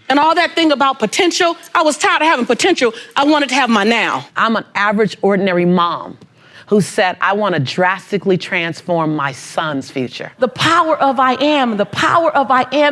And all that thing about potential, I was tired of having potential. I wanted to have my now. I'm an average, ordinary mom who said, I want to drastically transform my son's future. The power of I am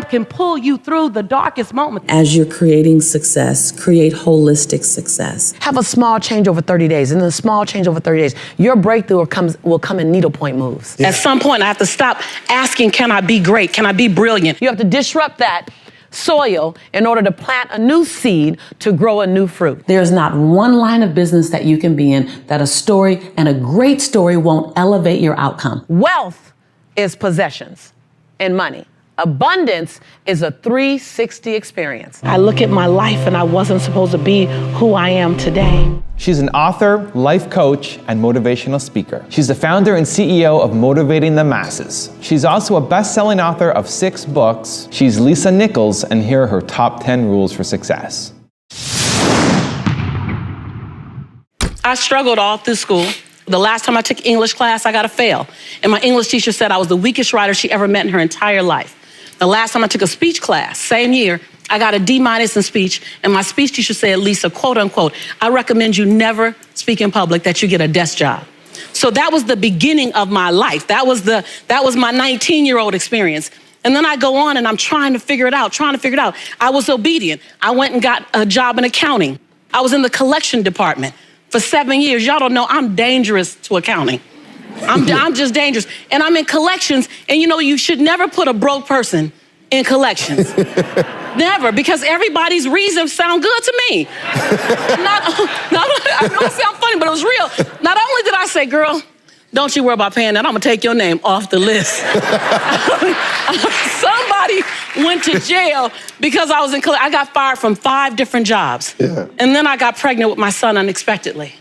can pull you through the darkest moments. As you're creating success, create holistic success. Have a small change over 30 days, and then a small change over 30 days. Your breakthrough will come in needlepoint moves. Yeah. At some point, I have to stop asking, can I be great? Can I be brilliant? You have to disrupt that soil in order to plant a new seed to grow a new fruit. There's not one line of business that you can be in that a story, and a great story, won't elevate your outcome. Wealth is possessions and money. Abundance is a 360 experience. I look at my life and I wasn't supposed to be who I am today. She's an author, life coach, and motivational speaker. She's the founder and CEO of Motivating the Masses. She's also a best-selling author of 6 books. She's Lisa Nichols, and here are her top 10 rules for success. I struggled all through school. The last time I took English class, I got a fail. And my English teacher said I was the weakest writer she ever met in her entire life. The last time I took a speech class, same year, I got a D- in speech, and my speech teacher said, Lisa, quote unquote, I recommend you never speak in public, that you get a desk job. So that was the beginning of my life. That was my 19-year-old experience. And then I go on and I'm trying to figure it out. I was obedient. I went and got a job in accounting. I was in the collection department for 7 years. Y'all don't know I'm dangerous to accounting. I'm just dangerous. And I'm in collections, and you know, you should never put a broke person in collections. Never, because everybody's reasons sound good to me. I know it sounds funny, but it was real. Not only did I say, girl, don't you worry about paying that, I'm gonna take your name off the list. Somebody went to jail because I was in collections. I got fired from 5 different jobs. Yeah. And then I got pregnant with my son unexpectedly.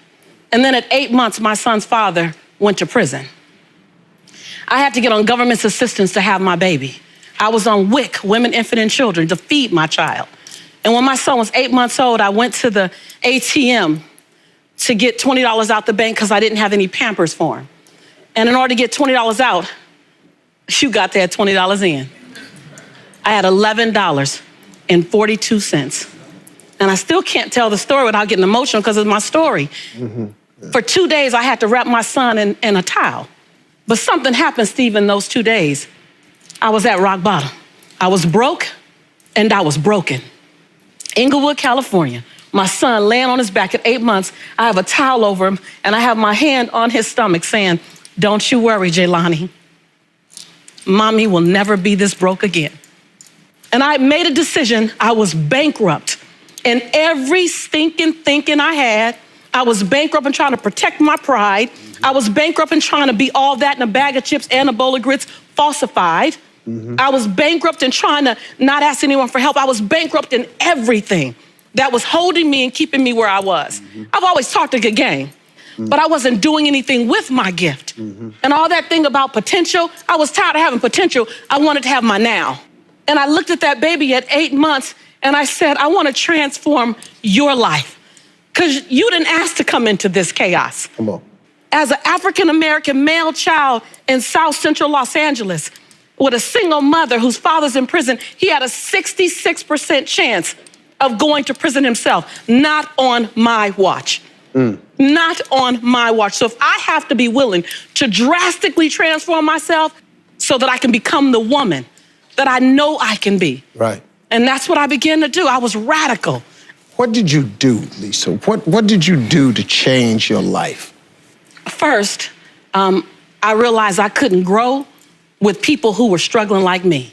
And then at 8 months, my son's father went to prison. I had to get on government's assistance to have my baby. I was on WIC, Women, Infant, and Children, to feed my child. And when my son was 8 months old, I went to the ATM to get $20 out the bank because I didn't have any Pampers for him. And in order to get $20 out, you got that $20 in. I had $11.42. And I still can't tell the story without getting emotional because it's my story. Mm-hmm. Yeah. For 2 days, I had to wrap my son in a towel. But something happened, Steve, in those 2 days. I was at rock bottom. I was broke and I was broken. Inglewood, California. My son laying on his back at 8 months. I have a towel over him and I have my hand on his stomach saying, don't you worry, Jaylani. Mommy will never be this broke again. And I made a decision. I was bankrupt. And every stinking thinking I had, I was bankrupt and trying to protect my pride. I was bankrupt and trying to be all that in a bag of chips and a bowl of grits, falsified. Mm-hmm. I was bankrupt and trying to not ask anyone for help. I was bankrupt in everything that was holding me and keeping me where I was. Mm-hmm. I've always talked a good game, but I wasn't doing anything with my gift. Mm-hmm. And all that thing about potential, I was tired of having potential. I wanted to have my now. And I looked at that baby at 8 months and I said, I want to transform your life. Because you didn't ask to come into this chaos. Come on. As an African-American male child in South Central Los Angeles with a single mother whose father's in prison, he had a 66% chance of going to prison himself. Not on my watch. Not on my watch. So if I have to be willing to drastically transform myself so that I can become the woman that I know I can be. Right. And that's what I began to do. I was radical. What did you do, Lisa? What did you do to change your life? First, I realized I couldn't grow with people who were struggling like me.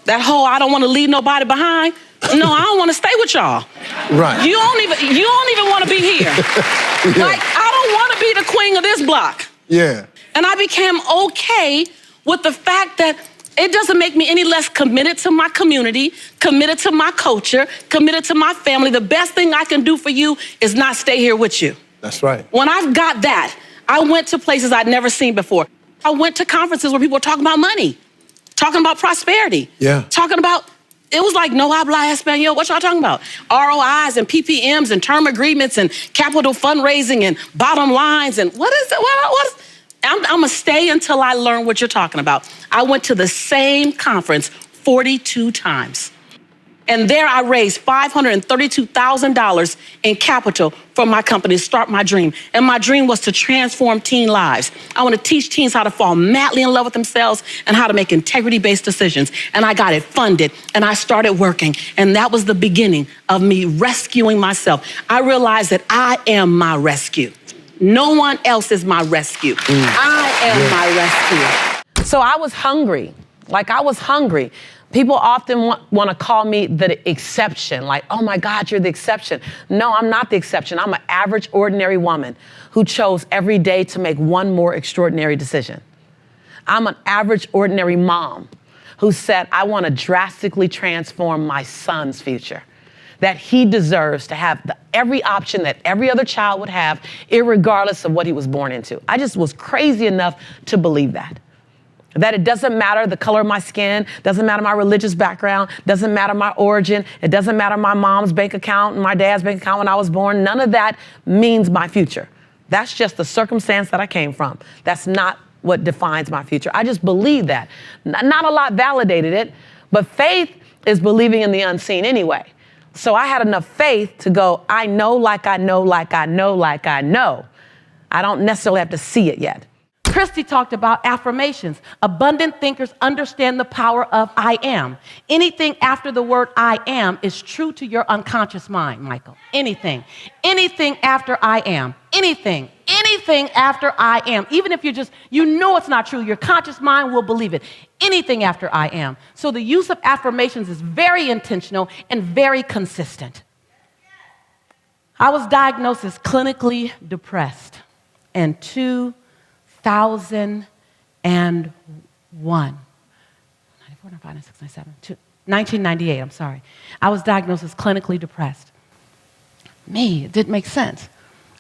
That whole, I don't want to leave nobody behind. No, I don't want to stay with y'all. Right. You don't even want to be here. Yeah. Like, I don't want to be the queen of this block. Yeah. And I became okay with the fact that it doesn't make me any less committed to my community, committed to my culture, committed to my family. The best thing I can do for you is not stay here with you. That's right. When I've got that, I went to places I'd never seen before. I went to conferences where people were talking about money, talking about prosperity, talking about, it was like, no habla español. What y'all talking about? ROIs and PPMs and term agreements and capital fundraising and bottom lines and what is it? I'm gonna stay until I learn what you're talking about. I went to the same conference 42 times. And there I raised $532,000 in capital for my company to start my dream. And my dream was to transform teen lives. I want to teach teens how to fall madly in love with themselves and how to make integrity-based decisions. And I got it funded, and I started working. And that was the beginning of me rescuing myself. I realized that I am my rescue. No one else is my rescue. I am my rescue. So I was hungry. I was hungry. People often want to call me the exception. Like, oh my God, you're the exception. No, I'm not the exception. I'm an average, ordinary woman who chose every day to make one more extraordinary decision. I'm an average, ordinary mom who said, I want to drastically transform my son's future. That he deserves to have every option that every other child would have, irregardless of what he was born into. I just was crazy enough to believe that. That it doesn't matter the color of my skin, doesn't matter my religious background, doesn't matter my origin, it doesn't matter my mom's bank account and my dad's bank account when I was born. None of that means my future. That's just the circumstance that I came from. That's not what defines my future. I just believe that. Not a lot validated it, but faith is believing in the unseen anyway. So I had enough faith to go, I know like I know like I know like I know. I don't necessarily have to see it yet. Christy talked about affirmations. Abundant thinkers understand the power of I am. Anything after the word I am is true to your unconscious mind, Michael. Anything. Anything after I am. Anything. Anything after I am. Even if you know it's not true, your conscious mind will believe it. Anything after I am. So the use of affirmations is very intentional and very consistent. I was diagnosed as clinically depressed in 2001. 1998, I'm sorry. I was diagnosed as clinically depressed. It didn't make sense.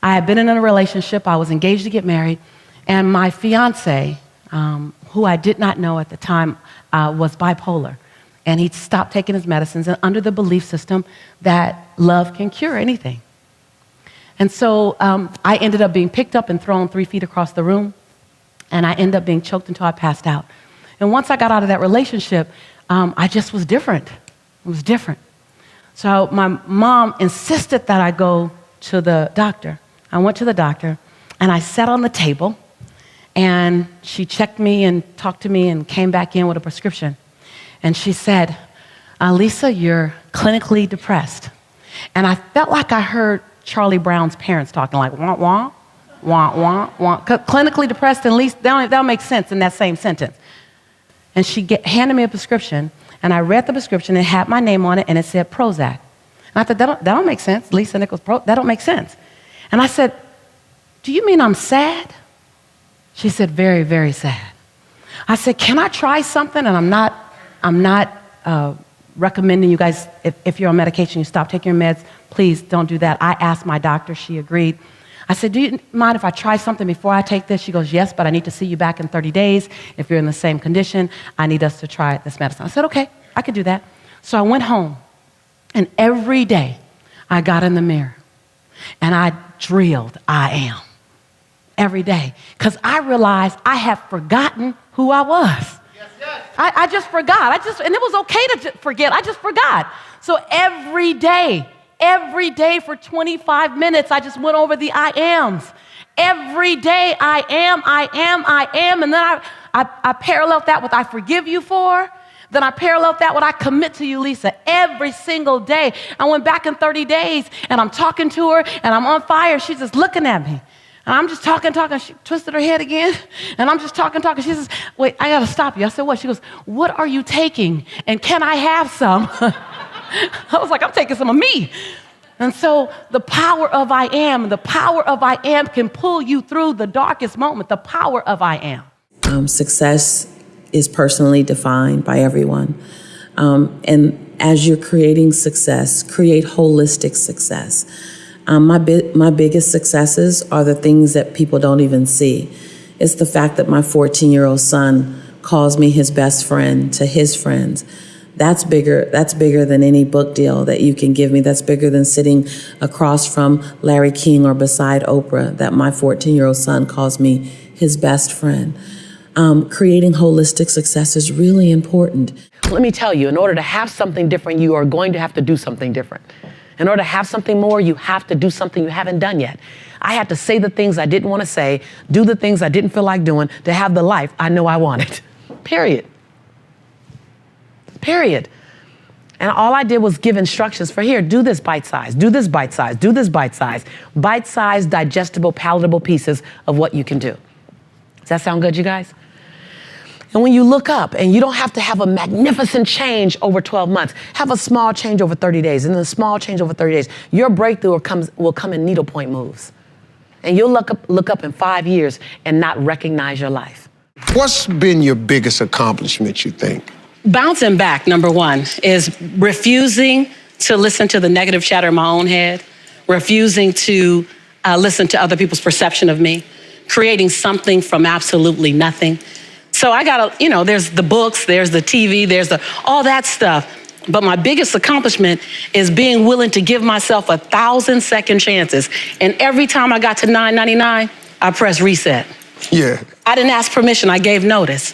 I had been in a relationship, I was engaged to get married, and my fiance, who I did not know at the time, was bipolar. And he'd stopped taking his medicines and under the belief system that love can cure anything. And so I ended up being picked up and thrown 3 feet across the room, and I ended up being choked until I passed out. And once I got out of that relationship, I just was different. It was different. So my mom insisted that I go to the doctor. I went to the doctor, and I sat on the table, and she checked me and talked to me and came back in with a prescription. And she said, Lisa, you're clinically depressed. And I felt like I heard Charlie Brown's parents talking like, wah, wah, wah, wah, wah. Clinically depressed, at least that'll make sense in that same sentence. And she handed me a prescription, and I read the prescription, and it had my name on it, and it said Prozac. And I thought, that don't make sense. Lisa Nichols, that don't make sense. And I said, do you mean I'm sad? She said, very, very sad. I said, can I try something? And I'm not recommending you guys, if you're on medication, you stop taking your meds, please don't do that. I asked my doctor, she agreed. I said, do you mind if I try something before I take this? She goes, yes, but I need to see you back in 30 days. If you're in the same condition, I need us to try this medicine. I said, okay, I could do that. So I went home, and every day I got in the mirror, and I drilled, I am, every day. Because I realized I had forgotten who I was. I just forgot. And it was okay to forget. I just forgot. So every day for 25 minutes, I just went over the I ams. Every day, I am. And then I paralleled that with I forgive you for. Then I paralleled that with I commit to you, Lisa, every single day. I went back in 30 days, and I'm talking to her, and I'm on fire. She's just looking at me. And I'm just talking. She twisted her head again, and I'm just talking. She says, wait, I got to stop you. I said, what? She goes, what are you taking, and can I have some? I was like, I'm taking some of me. And so the power of I am can pull you through the darkest moment, the power of I am. Success is personally defined by everyone. And as you're creating success, create holistic success. My biggest successes are the things that people don't even see. It's the fact that my 14-year-old son calls me his best friend to his friends. That's bigger than any book deal that you can give me. That's bigger than sitting across from Larry King or beside Oprah, that my 14-year-old son calls me his best friend. Creating holistic success is really important. Let me tell you, in order to have something different, you are going to have to do something different. In order to have something more, you have to do something you haven't done yet. I had to say the things I didn't want to say, do the things I didn't feel like doing to have the life I know I wanted. Period. Period. And all I did was give instructions for here, do this bite size, do this bite size, do this bite size. Bite size, digestible, palatable pieces of what you can do. Does that sound good, you guys? And when you look up, and you don't have to have a magnificent change over 12 months, have a small change over 30 days, and then a small change over 30 days, your breakthrough will come in needlepoint moves. And you'll look up in 5 years and not recognize your life. What's been your biggest accomplishment, you think? Bouncing back, number one, is refusing to listen to the negative chatter in my own head, refusing to listen to other people's perception of me, creating something from absolutely nothing. So I gotta, there's the books, there's the TV, there's all that stuff. But my biggest accomplishment is being willing to give myself 1,000 second chances. And every time I got to 999, I pressed reset. Yeah. I didn't ask permission, I gave notice.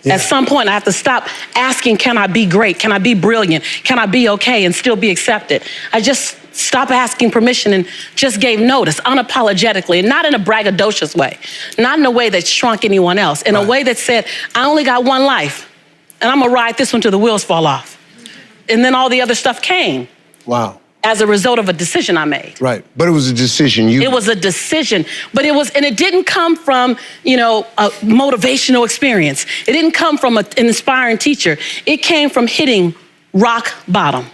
Yeah. At some point, I have to stop asking, can I be great? Can I be brilliant? Can I be okay and still be accepted? I just stopped asking permission and just gave notice unapologetically, and not in a braggadocious way, not in a way that shrunk anyone else, in a way that said, I only got one life, and I'm gonna ride this one till the wheels fall off. And then all the other stuff came. Wow. As a result of a decision I made. Right, but it was a decision It was a decision, but it didn't come from, a motivational experience. It didn't come from an inspiring teacher. It came from hitting rock bottom.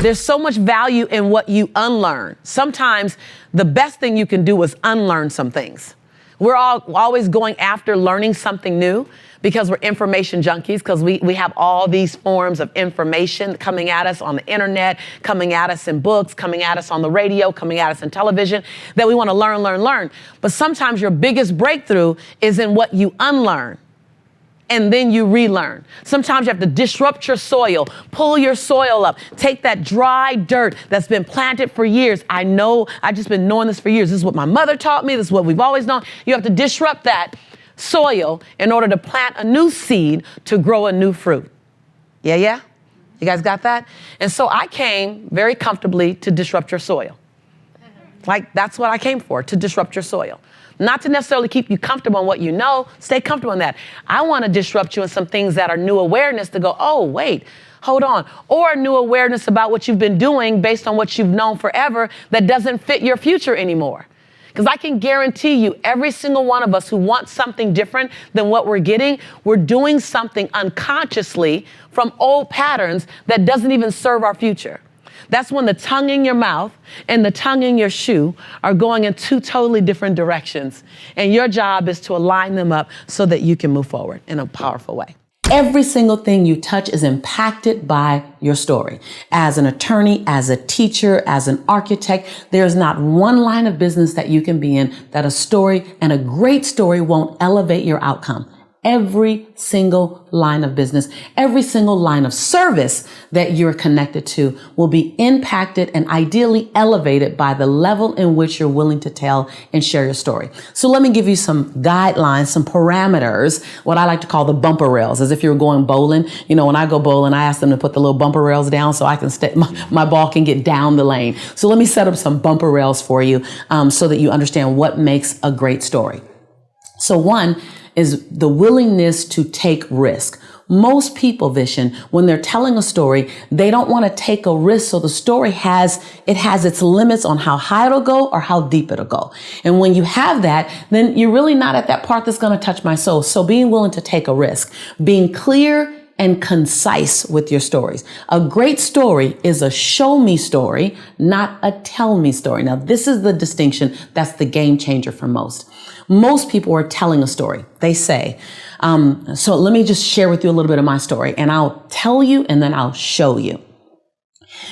There's so much value in what you unlearn. Sometimes the best thing you can do is unlearn some things. We're always going after learning something new because we're information junkies, because we have all these forms of information coming at us on the internet, coming at us in books, coming at us on the radio, coming at us in television, that we want to learn. But sometimes your biggest breakthrough is in what you unlearn. And then you relearn. Sometimes you have to disrupt your soil, pull your soil up, take that dry dirt that's been planted for years. I know, I've just been knowing this for years. This is what my mother taught me. This is what we've always known. You have to disrupt that soil in order to plant a new seed to grow a new fruit. Yeah? You guys got that? And so I came very comfortably to disrupt your soil. Like, that's what I came for, to disrupt your soil. Not to necessarily keep you comfortable in what you know. Stay comfortable in that. I want to disrupt you in some things that are new awareness to go, oh, wait, hold on. Or new awareness about what you've been doing based on what you've known forever that doesn't fit your future anymore. Because I can guarantee you, every single one of us who wants something different than what we're getting, we're doing something unconsciously from old patterns that doesn't even serve our future. That's when the tongue in your mouth and the tongue in your shoe are going in two totally different directions. And your job is to align them up so that you can move forward in a powerful way. Every single thing you touch is impacted by your story. As an attorney, as a teacher, as an architect, there's not one line of business that you can be in that a story, and a great story, won't elevate your outcome. Every single line of business, every single line of service that you're connected to will be impacted and ideally elevated by the level in which you're willing to tell and share your story. So let me give you some guidelines, some parameters, what I like to call the bumper rails, as if you're going bowling. When I go bowling, I ask them to put the little bumper rails down so I can my ball can get down the lane. So let me set up some bumper rails for you so that you understand what makes a great story. So one is the willingness to take risk. Most people, Vishen, when they're telling a story, they don't want to take a risk. So the story has its limits on how high it'll go or how deep it'll go. And when you have that, then you're really not at that part that's going to touch my soul. So being willing to take a risk, being clear and concise with your stories. A great story is a show me story, not a tell me story. Now, this is the distinction that's the game changer for most. Most people are telling a story. They say, so let me just share with you a little bit of my story, and I'll tell you and then I'll show you.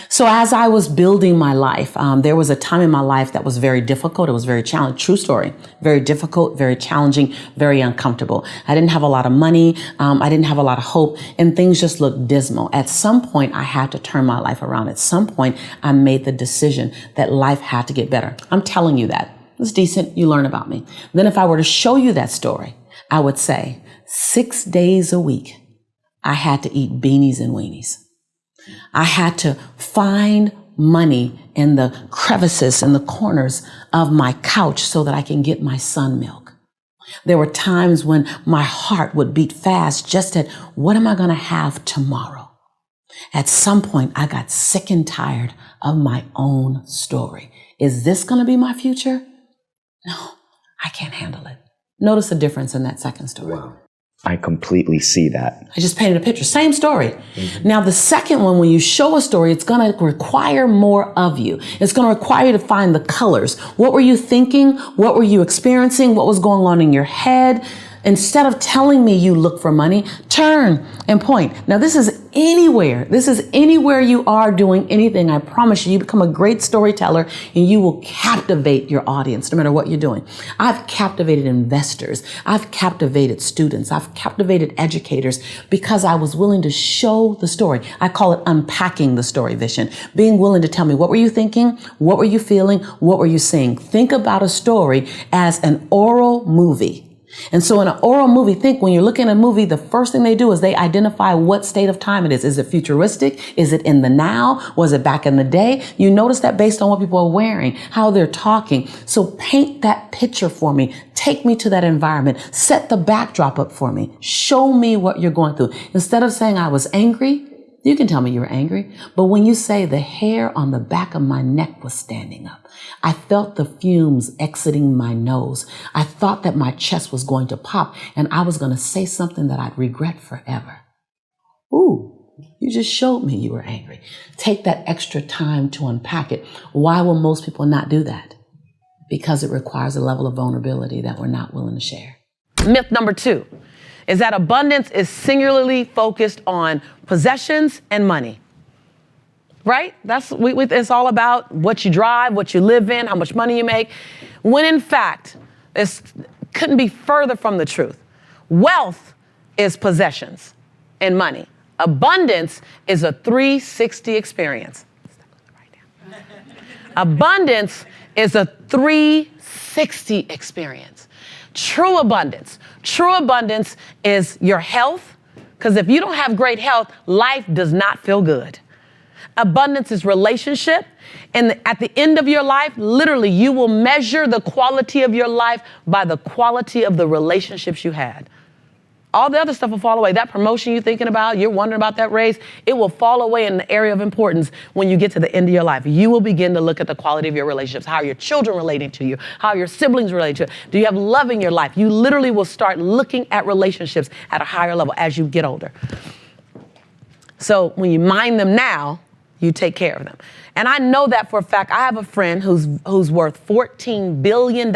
So as I was building my life, there was a time in my life that was very difficult. It was very challenging. True story. Very difficult, very challenging, very uncomfortable. I didn't have a lot of money. I didn't have a lot of hope, and things just looked dismal. At some point, I had to turn my life around. At some point, I made the decision that life had to get better. I'm telling you that. It's decent. You learn about me. Then if I were to show you that story, I would say 6 days a week, I had to eat beanies and weenies. I had to find money in the crevices and the corners of my couch so that I can get my son milk. There were times when my heart would beat fast just at what am I going to have tomorrow? At some point, I got sick and tired of my own story. Is this going to be my future? No, I can't handle it. Notice the difference in that second story. Wow. I completely see that. I just painted a picture. Same story. Mm-hmm. Now, the second one, when you show a story, it's going to require more of you. It's going to require you to find the colors. What were you thinking? What were you experiencing? What was going on in your head? Instead of telling me you look for money, turn and point. Now, this is anywhere. This is anywhere you are doing anything. I promise you, you become a great storyteller and you will captivate your audience no matter what you're doing. I've captivated investors. I've captivated students. I've captivated educators because I was willing to show the story. I call it unpacking the story vision. Being willing to tell me, what were you thinking? What were you feeling? What were you seeing? Think about a story as an oral movie. And so in an oral movie, think when you're looking at a movie, the first thing they do is they identify what state of time it is. Is it futuristic? Is it in the now? Was it back in the day? You notice that based on what people are wearing, how they're talking. So paint that picture for me. Take me to that environment. Set the backdrop up for me. Show me what you're going through. Instead of saying I was angry, you can tell me you were angry. But when you say the hair on the back of my neck was standing up, I felt the fumes exiting my nose. I thought that my chest was going to pop and I was going to say something that I'd regret forever. Ooh, you just showed me you were angry. Take that extra time to unpack it. Why will most people not do that? Because it requires a level of vulnerability that we're not willing to share. Myth number 2 is that abundance is singularly focused on possessions and money. Right? It's all about what you drive, what you live in, how much money you make. When in fact, this couldn't be further from the truth. Wealth is possessions and money. Abundance is a 360 experience. Abundance is a 360 experience. True abundance is your health, because if you don't have great health, life does not feel good. Abundance is relationship. And at the end of your life, literally, you will measure the quality of your life by the quality of the relationships you had. All the other stuff will fall away. That promotion you're thinking about, you're wondering about that raise, it will fall away in the area of importance when you get to the end of your life. You will begin to look at the quality of your relationships. How are your children relating to you? How are your siblings relating to you? Do you have love in your life? You literally will start looking at relationships at a higher level as you get older. So when you mind them now, you take care of them. And I know that for a fact. I have a friend who's worth $14 billion.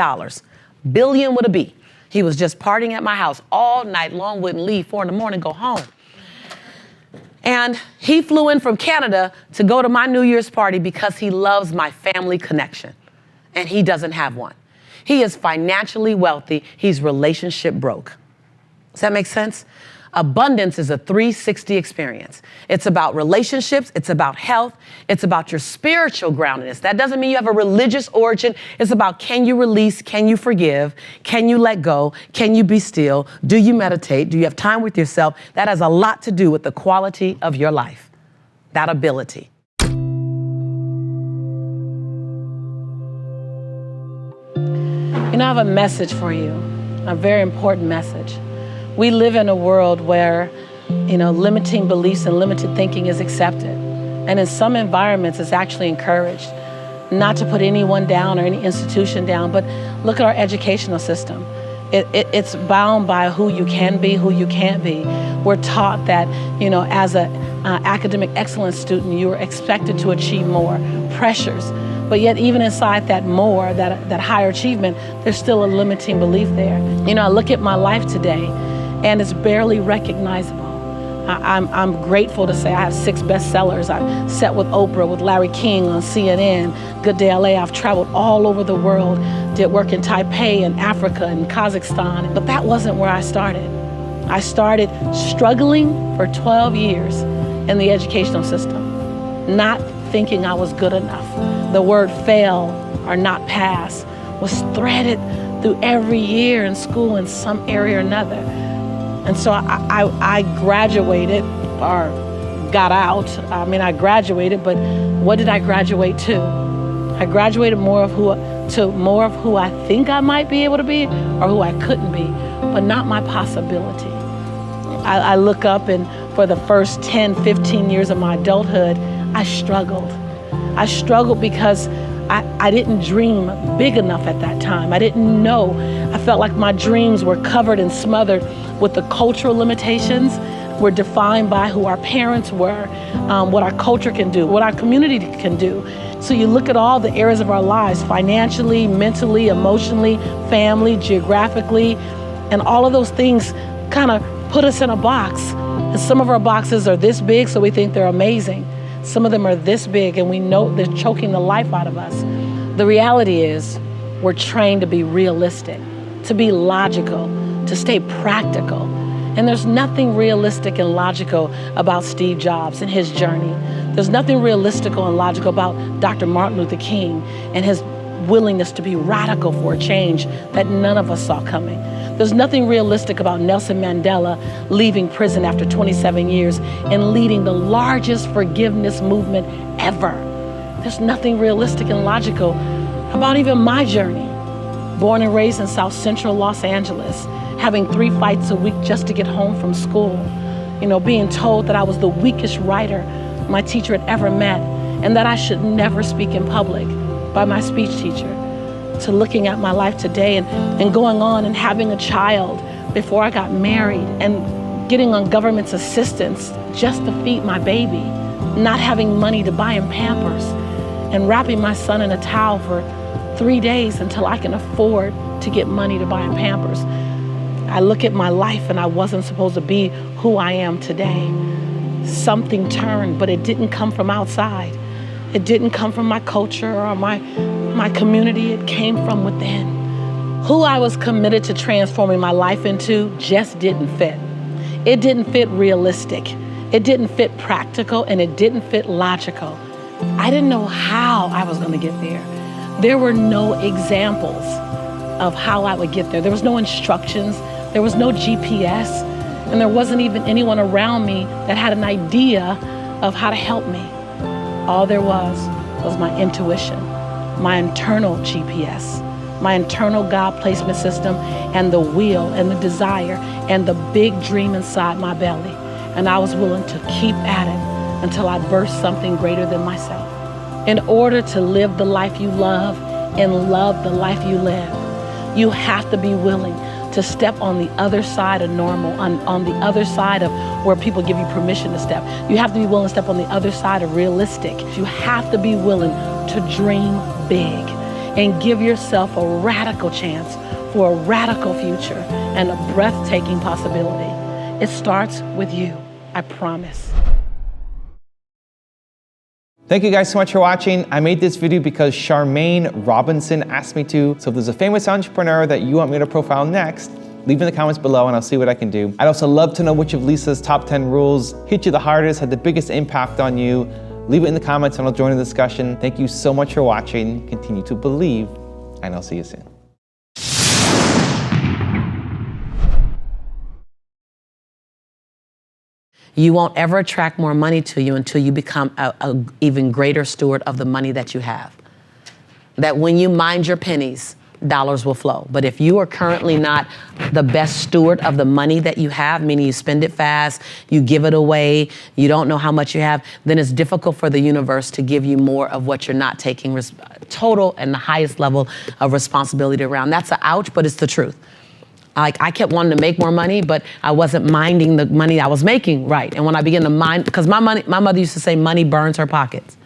Billion with a B. He was just partying at my house all night long, wouldn't leave, 4 a.m, go home. And he flew in from Canada to go to my New Year's party because he loves my family connection. And he doesn't have one. He is financially wealthy. He's relationship broke. Does that make sense? Abundance is a 360 experience. It's about relationships. It's about health. It's about your spiritual groundedness. That doesn't mean you have a religious origin. It's about, can you release? Can you forgive? Can you let go? Can you be still? Do you meditate? Do you have time with yourself? That has a lot to do with the quality of your life, that ability. You know, I have a message for you, a very important message. We live in a world where, limiting beliefs and limited thinking is accepted. And in some environments, it's actually encouraged. Not to put anyone down or any institution down, but look at our educational system. It's bound by who you can be, who you can't be. We're taught that, as an academic excellence student, you are expected to achieve more pressures. But yet even inside that more, that higher achievement, there's still a limiting belief there. I look at my life today, and it's barely recognizable. I'm grateful to say I have 6 bestsellers. I've sat with Oprah, with Larry King on CNN, Good Day LA. I've traveled all over the world, did work in Taipei and Africa and Kazakhstan. But that wasn't where I started. I started struggling for 12 years in the educational system, not thinking I was good enough. The word fail or not pass was threaded through every year in school in some area or another. And so I graduated, or got out. I mean, I graduated, but what did I graduate to? I graduated more of who I think I might be able to be or who I couldn't be, but not my possibility. I look up, and for the first 10, 15 years of my adulthood, I struggled. I struggled because I didn't dream big enough at that time. I didn't know. I felt like my dreams were covered and smothered with the cultural limitations. We're defined by who our parents were, what our culture can do, what our community can do. So you look at all the areas of our lives, financially, mentally, emotionally, family, geographically, and all of those things kind of put us in a box. And some of our boxes are this big, so we think they're amazing. Some of them are this big, and we know they're choking the life out of us. The reality is, we're trained to be realistic, to be logical, to stay practical. And there's nothing realistic and logical about Steve Jobs and his journey. There's nothing realistical and logical about Dr. Martin Luther King and his willingness to be radical for a change that none of us saw coming. There's nothing realistic about Nelson Mandela leaving prison after 27 years and leading the largest forgiveness movement ever. There's nothing realistic and logical about even my journey. Born and raised in South Central Los Angeles, having 3 fights a week just to get home from school, being told that I was the weakest writer my teacher had ever met and that I should never speak in public by my speech teacher, to looking at my life today and going on and having a child before I got married and getting on government's assistance just to feed my baby, not having money to buy him Pampers, and wrapping my son in a towel for 3 days until I can afford to get money to buy him Pampers. I look at my life and I wasn't supposed to be who I am today. Something turned, but it didn't come from outside. It didn't come from my culture or my community. It came from within. Who I was committed to transforming my life into just didn't fit. It didn't fit realistic. It didn't fit practical, and it didn't fit logical. I didn't know how I was going to get there. There were no examples of how I would get there. There was no instructions. There was no GPS. And there wasn't even anyone around me that had an idea of how to help me. All there was my intuition, my internal GPS, my internal God placement system, and the will and the desire and the big dream inside my belly. And I was willing to keep at it until I birthed something greater than myself. In order to live the life you love and love the life you live, you have to be willing to step on the other side of normal, on the other side of where people give you permission to step. You have to be willing to step on the other side of realistic. You have to be willing to dream big and give yourself a radical chance for a radical future and a breathtaking possibility. It starts with you, I promise. Thank you guys so much for watching. I made this video because Charmaine Robinson asked me to. So if there's a famous entrepreneur that you want me to profile next, leave in the comments below and I'll see what I can do. I'd also love to know which of Lisa's top 10 rules hit you the hardest, had the biggest impact on you. Leave it in the comments and I'll join the discussion. Thank you so much for watching. Continue to believe, and I'll see you soon. You won't ever attract more money to you until you become an even greater steward of the money that you have. That when you mind your pennies, dollars will flow. But if you are currently not the best steward of the money that you have, meaning you spend it fast, you give it away, you don't know how much you have, then it's difficult for the universe to give you more of what you're not taking total and the highest level of responsibility around. That's an ouch, but it's the truth. Like, I kept wanting to make more money, but I wasn't minding the money I was making right. And when I began to mind, because my mother used to say money burns her pockets.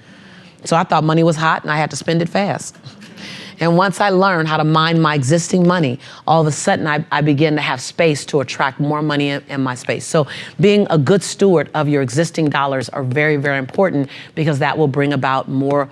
So I thought money was hot and I had to spend it fast. And once I learned how to mind my existing money, all of a sudden I began to have space to attract more money in my space. So being a good steward of your existing dollars are very, very important, because that will bring about more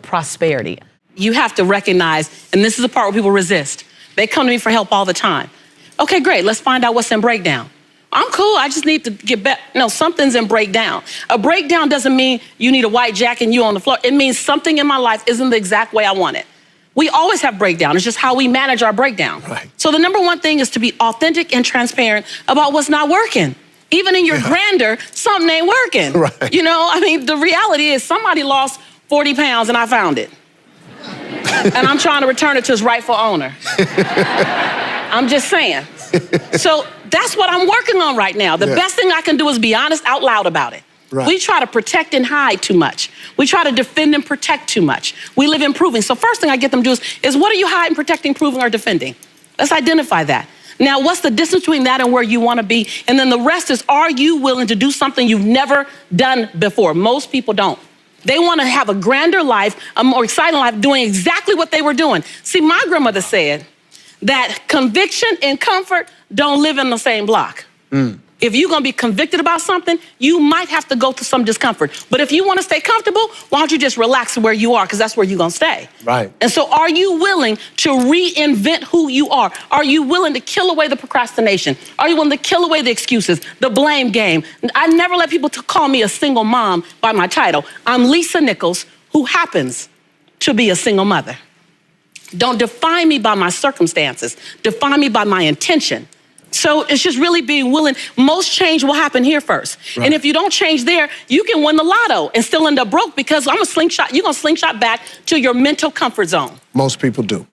prosperity. You have to recognize, and this is the part where people resist. They come to me for help all the time. Okay, great, let's find out what's in breakdown. I'm cool, I just need to get better. No, something's in breakdown. A breakdown doesn't mean you need a white jacket and you on the floor. It means something in my life isn't the exact way I want it. We always have breakdown. It's just how we manage our breakdown. Right. So the number one thing is to be authentic and transparent about what's not working. Even in your grandeur, something ain't working. Right. You know, I mean, the reality is somebody lost 40 pounds and I found it. And I'm trying to return it to its rightful owner. I'm just saying. So that's what I'm working on right now. The best thing I can do is be honest out loud about it. Right. We try to protect and hide too much. We try to defend and protect too much. We live in proving. So first thing I get them to do is what are you hiding, protecting, proving, or defending? Let's identify that. Now, what's the distance between that and where you want to be? And then the rest is, are you willing to do something you've never done before? Most people don't. They want to have a grander life, a more exciting life, doing exactly what they were doing. See, my grandmother said that conviction and comfort don't live in the same block. If you're going to be convicted about something, you might have to go through some discomfort. But if you want to stay comfortable, why don't you just relax where you are, because that's where you're going to stay. Right. And so are you willing to reinvent who you are? Are you willing to kill away the procrastination? Are you willing to kill away the excuses, the blame game? I never let people call me a single mom by my title. I'm Lisa Nichols, who happens to be a single mother. Don't define me by my circumstances. Define me by my intention. So it's just really being willing. Most change will happen here first. Right. And if you don't change there, you can win the lotto and still end up broke because you're gonna slingshot back to your mental comfort zone. Most people do.